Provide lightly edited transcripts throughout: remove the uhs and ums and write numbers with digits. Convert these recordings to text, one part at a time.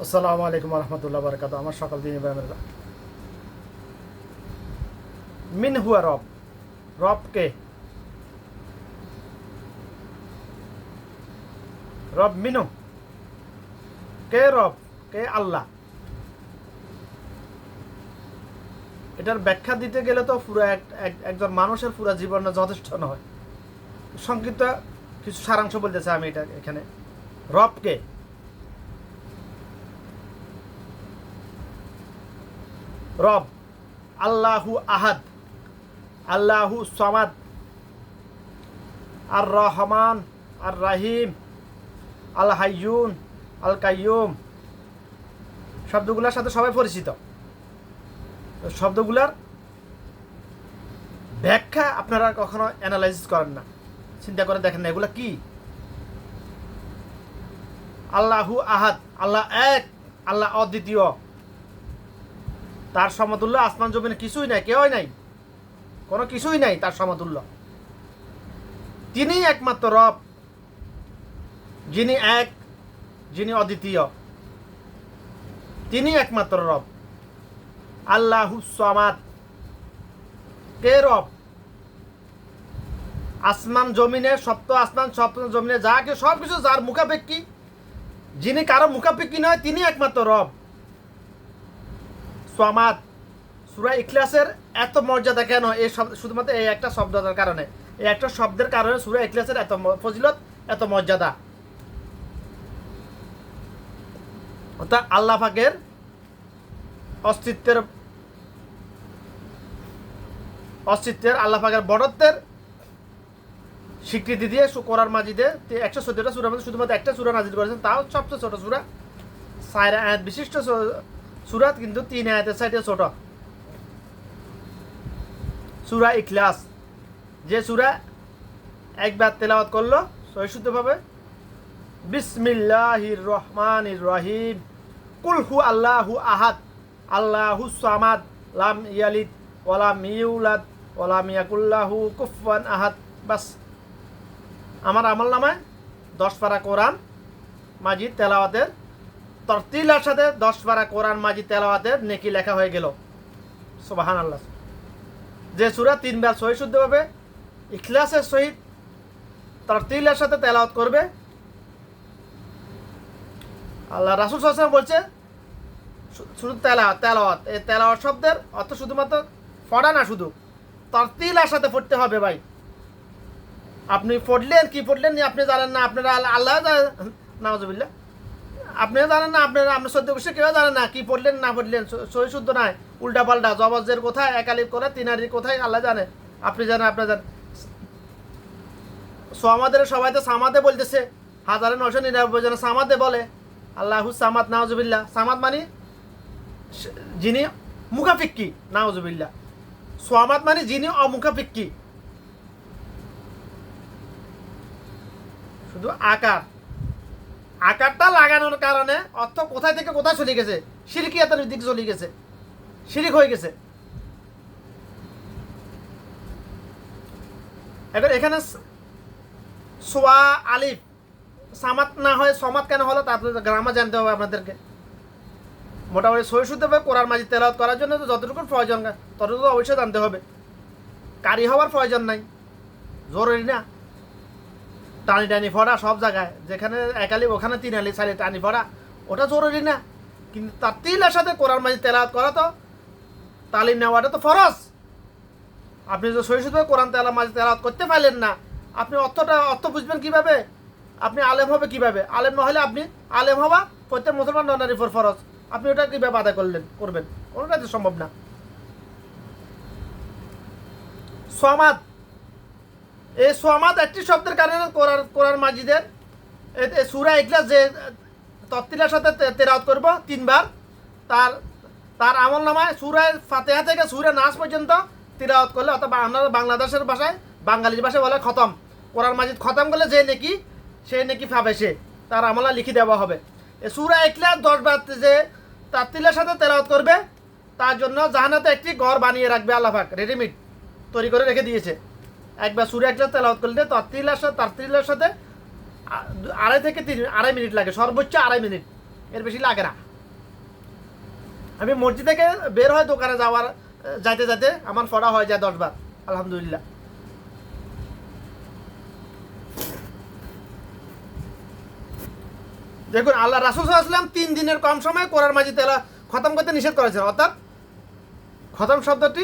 আসসালামু আলাইকুম রহমতুল্লাহ বরকাত। আমার সকাল দিন মিন হুয়া রব, রব কে? রব মিনু, কে রব? কে আল্লাহ? এটার ব্যাখ্যা দিতে গেলে তো পুরো একজন মানুষের পুরো জীবন যথেষ্ট নয়। সংক্ষিপ্ত কিছু সারাংশ বলতেছে আমি এটা এখানে। রব কে? রব আল্লাহু আহাদ, আল্লাহু সামাদ, আর রহমান, আর রাহিম, আল হাইয়ুন, আল কাইয়ুম। শব্দগুলোর সাথে সবাই পরিচিত। শব্দগুলার ব্যাখ্যা আপনারা কখনো অ্যানালাইসিস করেন না, চিন্তা করে দেখেন না এগুলা কি। আল্লাহু আহাদ, আল্লাহ এক, আল্লাহ অদ্বিতীয়, তার সমতুল্য আসমান জমিনে কিছুই নাই, কেউই নাই, কোনো কিছুই নাই তার সমতুল্য। তিনি একমাত্র রব, যিনি এক, যিনি অদ্বিতীয়, তিনি একমাত্র রব। আল্লাহু সামাদ, কে রব? আসমান জমিনে, সপ্ত আসমান সপ্ত জমিনে যা কিছু সব কিছু যার মুখাপেক্ষী, যিনি কারো মুখাপেক্ষী নয়, তিনি একমাত্র রব। সামাদ। সূরা ইখলাসের এত মর্যাদা কেন? এই শুধুমাত্র এই একটা শব্দের কারণে, এই একটা শব্দের কারণে সূরা ইখলাসের এত ফজিলত, এত মর্যাদা। অর্থাৎ আল্লাহ পাকের অস্তিত্বের আল্লাহ পাকের বড়ত্বের স্বীকৃতি দিয়ে কোরআন মাজিদে 114টা সূরার মধ্যে শুধুমাত্র একটা সূরা নাজিল করেছেন, তাও সবচেয়ে ছোট সূরা, 4 আয়াত বিশিষ্ট সূরা, কিন্তু 3 আয়াতের সাইডে ছোট। সূরা ইখলাস, যে সূরা একবার তেলাওয়াত করলো সহিশুদ্ধভাবে, বিসমিল্লাহির রহমানির রহিম, কুল হু আল্লাহু আহাদ, আল্লাহু সামাদ, লাম ইয়ালিদ ওয়ালাম ইউলাদ ওয়ালাম ইয়াকুল্লাহু কুফুয়ান আহাদ। বাস, আমার আমল নামায় 10 পারা কোরআন মাজিদ তেলাওয়াতের তরতিলার সাথে 10 পারা কোরআন মাজিদ তেলাওয়াতের নেকি লেখা হয়ে গেল। সুবহানাল্লাহ। যে সূরা 3 বার সহিশুদ্ধভাবে ইখলাসের সহিত তরতিলার সাথে তেলাওয়াত করবে, আল্লাহ রাসূল সাল্লাল্লাহু আলাইহি ওয়াসাল্লাম বলছে শুধু তেলাওয়াত, এই তেলাওয়াত শব্দের অর্থ শুধুমাত্র পড়া না, শুধু তরতিলার সাথে পড়তে হবে ভাই। আপনি পড়লেন কি পড়লেন আপনি জানেন না, আপনারা আল্লাহ নাউজুবিল্লাহ, আপনিও জানেন না, আপনার সদ্য বিষয়ে কেউ জানেন না কি পড়লেন না পড়লেন, সহি শুদ্ধ নাই, উল্টা পাল্টা, জবজের কোথায়, একালিফ কোথায়, তিনারির কোথায়, আল্লাহ জানে, আপনি জানেন, আপনি জানেন। আমাদের সবাই তো সামাদে বলতেছে, 1999 জন সামাদে বলে, আল্লাহু সামাদ, নাউজুবিল্লাহ। সামাদ মানে যিনি মুখাফিক্কি, নাউজুবিল্লাহ। সামাদ মানে যিনি অমুখাফিক্কি, শুধু আকারটা লাগানোর কারণে অর্থ কোথায় থেকে কোথায় চলে গেছে, শিরকিয়াতের দিকে চলে গেছে, শিরিক হয়ে গেছে। এখানে সোয়া আলিফ সামাত না হয় সমাত কেন হলো, তারপরে গ্রামার জানতে হবে আপনাদেরকে। মোটামুটি সহিশুদ্ধভাবে কোরআন মাজিদ তেলাওয়াত করার জন্য তো যতটুকু প্রয়োজন ততটুকু অবশ্যই জানতে হবে। কারি হওয়ার প্রয়োজন নাই, জরুরি না। টানি টানি পড়া সব জায়গায়, যেখানে একালি ওখানে 3 আলি 4 টানি পড়া, ওটা জরুরি না। কিন্তু তার তিলের সাথে কোরআন মাজিদ তেলাওয়াত করা তো, তালিম নেওয়াটা তো ফরজ। আপনি যদি সহিশুদ্ধভাবে কোরআন মাজিদ তেলাওয়াত করতে পারলেন না, আপনি অর্থ বুঝবেন কিভাবে? আপনি আলেম হবে কিভাবে? আলেম না হলে আপনি আলেম হওয়া প্রত্যেক মুসলমান নারীর উপর ফরজ। আপনি ওটা কিভাবে আদায় করবেন? কোনোটাই তো সম্ভব না। সামাদ, এই সামাদ একটি শব্দের কারণে কোরআন মাজিদের সূরা ইখলাস যে তরতিলের সাথে তেলাওয়াত করব 3 বার, তার আমল নামায় সূরা ফাতিহা থেকে সূরা নাস পর্যন্ত তেলাওয়াত করলে, অথবা আপনারা বাংলাদেশের ভাষায়, বাঙালির ভাষায় বলে খতম, কোরআন মাজিদ খতম করলে যে নেকি, সেই নেকি পাবে, সে তার আমলা লিখে দেওয়া হবে। এই সূরা ইখলাস 10 বার যে তরতিলের সাথে তেলাওয়াত করবে, তার জন্য জান্নাতে একটি ঘর বানিয়ে রাখবে আল্লাহ পাক, রেডিমেড তৈরি করে রেখে দিয়েছে। একবার সূরা ইখলাস তেলাওয়াত করলে তরতিলের সাথে 2.5 থেকে 3 মিনিট লাগে, সর্বোচ্চ 2.5 মিনিট, এর বেশি লাগে না। আমি মসজিদ থেকে বের হয় দোকানে যাইতে যাইতে আমার পড়া হয়ে যায় 10 বার, আলহামদুলিল্লাহ। দেখুন, আল্লাহ রাসূল সাল্লাল্লাহু আলাইহি ওয়াসাল্লাম 3 দিনের কম সময়ে কোরআন মাজিদ তেলাওয়াত খতম করতে নিষেধ করেছেন। অর্থাৎ খতম শব্দটি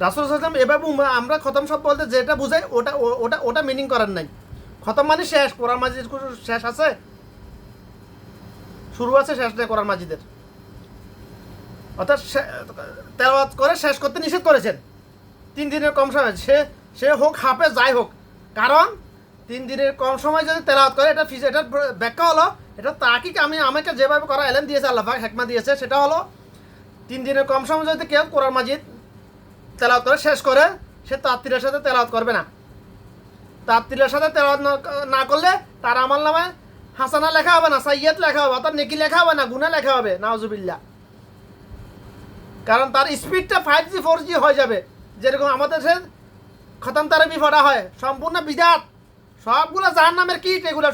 রাসূল সাল্লাল্লাহু আলাইহি ওয়াসাল্লাম এভাবে আমরা খতম শব্দ বলতে যেটা বুঝাই ওটা ওটা ওটা মিনিং করেন নাই। খতম মানে শেষ, কোরআন মাজিদ শেষ আছে, শুরু আছে, শেষ নেই কোরআন মাজিদের। অর্থাৎ তেলাওয়াত করে শেষ করতে নিষেধ করেছেন 3 দিনের কম সময়, সে হোক হাফেজ যাই হোক। কারণ 3 দিনের কম সময় যদি তেলাওয়াত করে, এটার ব্যাখ্যা হলো, এটা তাকিক আমাকে যেভাবে করা এলেম দিয়েছে আল্লাহ পাক, হিকমত দিয়েছে, সেটা হলো 3 দিনের কম সময় যদি কেউ কোরআন মাজিদ তেলাওয়াত করে শেষ করে, সে তারতিলের সাথে তেলাওয়াত করবে না। তারতিলের সাথে তেলাওয়াত না করলে তার আমল নামায় হাসানা লেখা হবে না, সাইয়্যাত লেখা হবে, অর্থাৎ নেকি লেখা হবে না, গুনাহ লেখা হবে, নাউজুবিল্লাহ। কারণ তার স্পিডটা 5G 4G হয়ে যাবে। যেরকম আমাদের সে খতম তারাবি পড়া হয়, সম্পূর্ণ বিদাত, সবগুলা জাহান্নামের কিট, এগুলা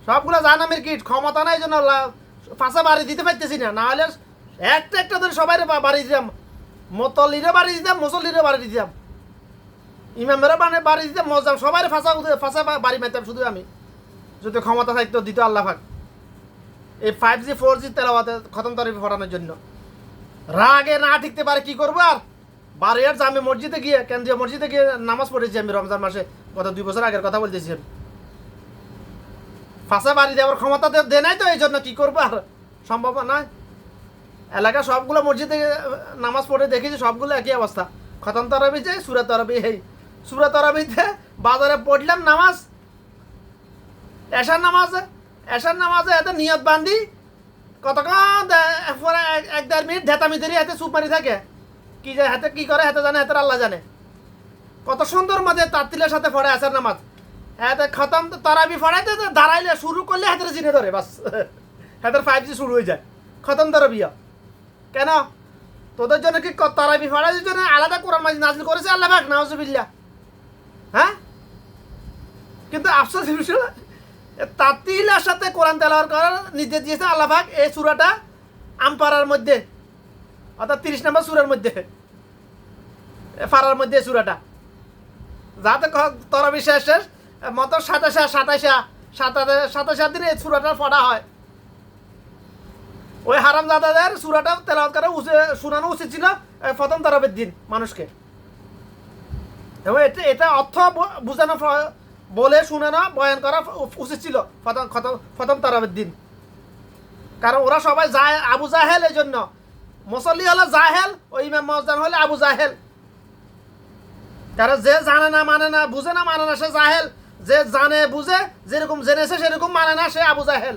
সবগুলা জাহান্নামের কিট। ক্ষমতা নাই জন্য ফাঁসা বাড়ি দিতে পারতেছি না, হলে একটা ধরে সবাই বাড়ি দিতাম, মতলিরে বাড়ি দিতাম, মুসল্লিরে বাড়ি দিতাম, ইমামেরা বাড়ি দিতাম, মজাম সবাই ফাঁসা বাড়ি মারতাম শুধু আমি, যদি ক্ষমতা থাকতো দিত আল্লাহ পাক এই 5G 4G তেলাওয়াতে খতম তারাবি পড়ানোর জন্য। রাগে না ঠিকতে পারে কি করবো আর, বারোয়ার জামে মসজিদে গিয়ে, কেন্দ্রীয় মসজিদে গিয়ে নামাজ পড়েছি আমি রমজান মাসে, গত 2 বছর আগের কথা বলতেছি। ফাঁসা বাড়ি দেওয়ার ক্ষমতা দে নাই, তো এই জন্য কি করবো আর, সম্ভব নয়। এলাকা সবগুলো মসজিদে নামাজ পড়ে দেখেছি, সবগুলো একই অবস্থা। খতম তারাবি যে সূরা তারাবি, এই সূরা তারাবিতে বাজারে পড়লাম নামাজ, এশার নামাজে এত নিয়ত বান্ধি কতক্ষণ 1-1.5 মিনিট ঢেতামি ধরে হাতে চুপ মারি থাকে, কি যায় হাতে কি করে হাতে জানে, হাতের আল্লাহ জানে। কত সুন্দর মধ্যে তারতিলের সাথে পড়ে আসার নামাজ, হাতে খতম তারাবি পড়াইতে দাঁড়াইলে শুরু করলে হাতের চিনে ধরে, বাস হাতের 5G শুরু হয়ে যায়। খতম তারাবিয়া কেন? তোদের জন্য কি তারাবি পড়ার জন্য আলাদা কোরআন মাজিদ নাজিল করেছে আল্লাহ পাক, নাউজুবিল্লাহ। হ্যাঁ, কিন্তু আফসোস বিষয়, তারতিলের সাথে কোরআন তেলাওয়াত করার নির্দেশ দিয়েছে আল্লাহ পাক এই সূরাটা আমপারার মধ্যে, অর্থাৎ 30 নম্বর সূরার মধ্যে, ফারার মধ্যে সূরাটা, যাতে তারাবি শেষ মত 27 দিনে এই সূরাটা পড়া হয়। ওই হারামজাদাদের সূরাটা তেলাওয়াত করে শোনানো উচিত ছিল প্রথম তারাবির দিন মানুষকে, এবং এটা অর্থ বুঝানো বলে শোনানো বয়ান করা উচিত ছিল প্রথম তারাবির দিন। কারণ ওরা সবাই যায় আবু জাহেল, এই জন্য মুসল্লি হলো জাহেল, ওই ইমাম মুয়াজ্জিন হলে আবু জাহেল। কারণ যে জানে না মানে না, বুঝে না মানে না, সে জাহেল। যে জানে বুঝে, যেরকম জেনেছে সেরকম মানে না, সে আবু জাহেল।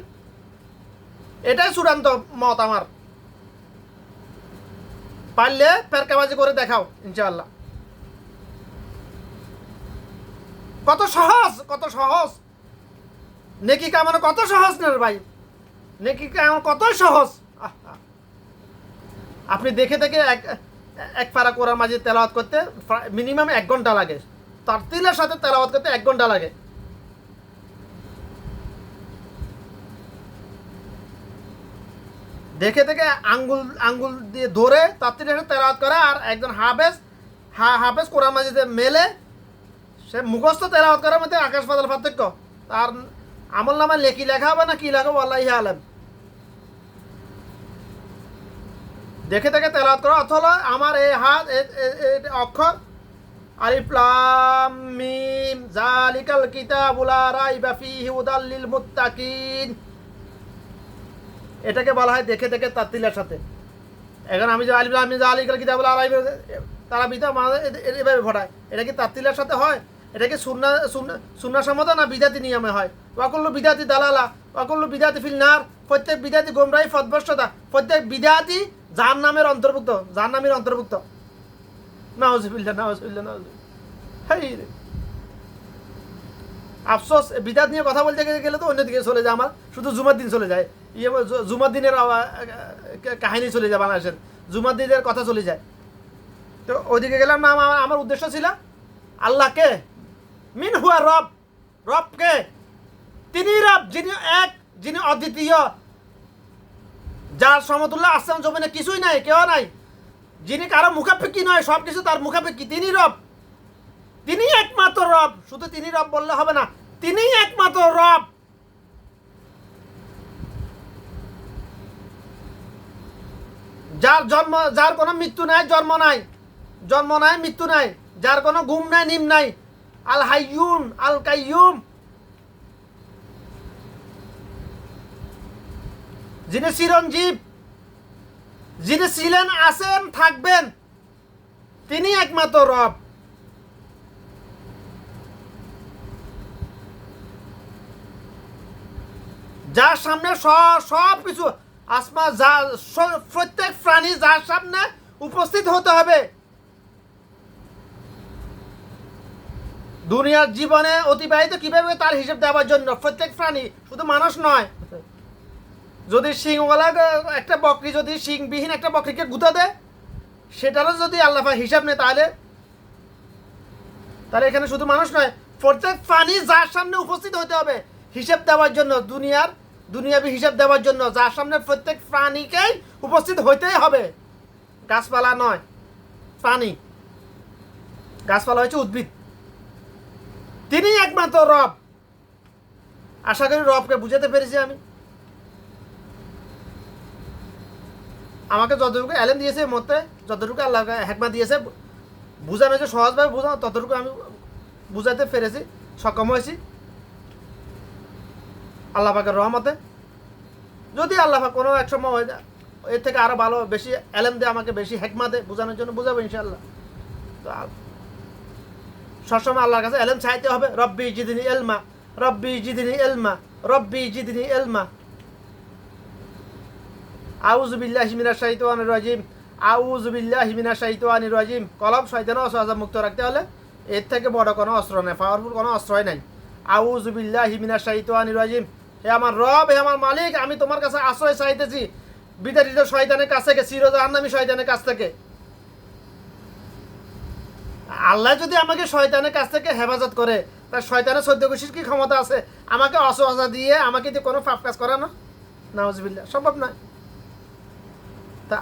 এটাই চূড়ান্ত মত আমার। পারলে ফেরকাবাজি করে দেখাও ইনশাআল্লাহ। কত সহজ নেকি কামানো, কত সহজ না ভাই, নেকি কামানো কত সহজ। আপনি দেখে এক পারা কোরআন মাজিদ তেলাওয়াত করতে মিনিমাম 1 ঘন্টা লাগে, তারতিলের সাথে তেলাওয়াত করতে 1 ঘন্টা লাগে। দেখে আঙ্গুল দিয়ে ধরে তারতিলের সাথে তেলাওয়াত করা, আর একজন হাফেজ কোরআন মাজিদে মেলে সে মুখস্থ তেলাওয়াত করার মধ্যে আকাশ পাতাল পার্থক্য। তার আমল নামায় লেখা হবে না কি লেখা, আল্লাহই আলেম। দেখে তেলাওয়াত করা অর্থ হলো আমার এই হাত অক্ষর আলিফ লাম মিম যালিকাল কিতাবু লা রাইবা ফীহি হুদাল লিল মুত্তাকিন, এটাকে বলা হয় দেখে তারতিলের সাথে। এখন আমি যে আলিফ লাম মিম যালিকাল কিতাবু লা রাইবা, তারা বিদা এভাবে পড়ায়, এটা কি তারতিলের সাথে হয়? এটা কি সুন্নাহ সম্মত না বিদাতি নিয়মে হয়? ওয়াকুল্লু বিদাতি দালালা ওয়াকুল্লু বিদাতি ফিল নার, প্রত্যেক বিদাতি গোমরাহি পথভ্রষ্টতা, প্রত্যেক বিদাতি জাহান্নামের অন্তর্ভুক্ত, জাহান্নামের অন্তর্ভুক্ত। নাউজুবিল্লাহ। হাই রে আফসোস, বিদাত নিয়ে কথা বলতে গেলে তো অন্যদিকে চলে যায়, আমার শুধু জুমার দিন চলে যায়, জুমার দিনের কাহিনী চলে যায়, বাংলাদেশের জুমার দিনের কথা চলে যায়। তো ওইদিকে গেলাম না। আমার উদ্দেশ্য ছিল আল্লাহকে, মিন হুয়া রবকে, তিনি রব, যিনি এক, যিনি অদ্বিতীয়, যার সমতুল্য আসমান জমিনে কিছুই নাই, কেউ নাই, যিনি কারো মুখাপেক্ষী নয়, সব কিছু তার মুখাপেক্ষী, তিনি রব, তিনি একমাত্র রব। শুধু তিনি রব বললে হবে না, তিনি একমাত্র রব। যার কোনো মৃত্যু নাই, জন্ম নাই, মৃত্যু নাই, যার কোনো ঘুম নাই, নিম নাই, আল হাইয়ুম আল কাইয়ুম, যিনি চিরঞ্জীব, যিনি ছিলেন, আছেন, থাকবেন, তিনি একমাত্র রব। যার সামনে সব কিছু আসমা, প্রত্যেক প্রাণী যার সামনে উপস্থিত হতে হবে। দুনিয়ার জীবনে অতিবাহিত কিভাবে তার হিসেব দেওয়ার জন্য প্রত্যেক প্রাণী, শুধু মানুষ নয়। যদি শিংওয়ালা একটা বকরি, যদি শিংবিহীন একটা বকরিকে গুঁতা দেয়, সেটারও যদি আল্লাহ হিসাব নেয়, তাহলে এখানে শুধু মানুষ নয়, প্রত্যেক প্রাণী যার সামনে উপস্থিত হতে হবে হিসাব দেওয়ার জন্য, দুনিয়াবি হিসাব দেওয়ার জন্য, যার সামনে প্রত্যেক প্রাণীকেই উপস্থিত হইতেই হবে। গাছপালা নয়, প্রাণী, গাছপালা হচ্ছে উদ্ভিদ। তিনি একমাত্র রব। আশা করি রবকে বুঝাতে পেরেছি আমি। আমাকে যতটুকু এলেম দিয়েছে, মতে যতটুকু আল্লাহ হেকমা দিয়েছে, বুঝানো হয়েছে, সহজভাবে বুঝানো, ততটুকু আমি বুঝাতে পেরেছি, সক্ষম হয়েছি আল্লাহ পাকের রহমতে। যদি আল্লাহ পাক কোনো এক সময় এর থেকে আরো ভালো বেশি এলেম দেয়, আমাকে বেশি হেকমা দেয় বুঝানোর জন্য, বুঝাবো ইনশাআল্লাহ। তো সবসময় আল্লাহর কাছে এলেম চাইতে হবে। রব্বি জিদনি ইলমা, রব্বি জিদনি ইলমা, রব্বি জিদনি ইলমা। আউযু বিল্লাহি মিনাশ শাইতানির রাজিম, আউযু বিল্লাহি মিনাশ শাইতানির রাজিম। কলব শয়তানের অস্ত্র মুক্ত রাখতে হলে এর থেকে বড় কোনো অস্ত্র নেই, পাওয়ারফুল কোনো অস্ত্রই নাই। আউযু বিল্লাহি মিনাশ শাইতানির রাজিম। হে আমার রব, হে আমার মালিক, আমি তোমার কাছে আশ্রয় চাইতেছি বিতাড়িত শয়তানের কাছ থেকে, চিরজাহান্নামী শয়তানের কাছ থেকে। আল্লাহ যদি আমাকে শয়তানের কাছ থেকে হেফাজত করে, তার শয়তানের 14 গোষ্ঠীর কি ক্ষমতা আছে আমাকে অসহজা দিয়ে আমাকে দিয়ে কোনো পাপ কাজ করানো? নাউজুবিল্লাহ, সম্ভব নয়। তা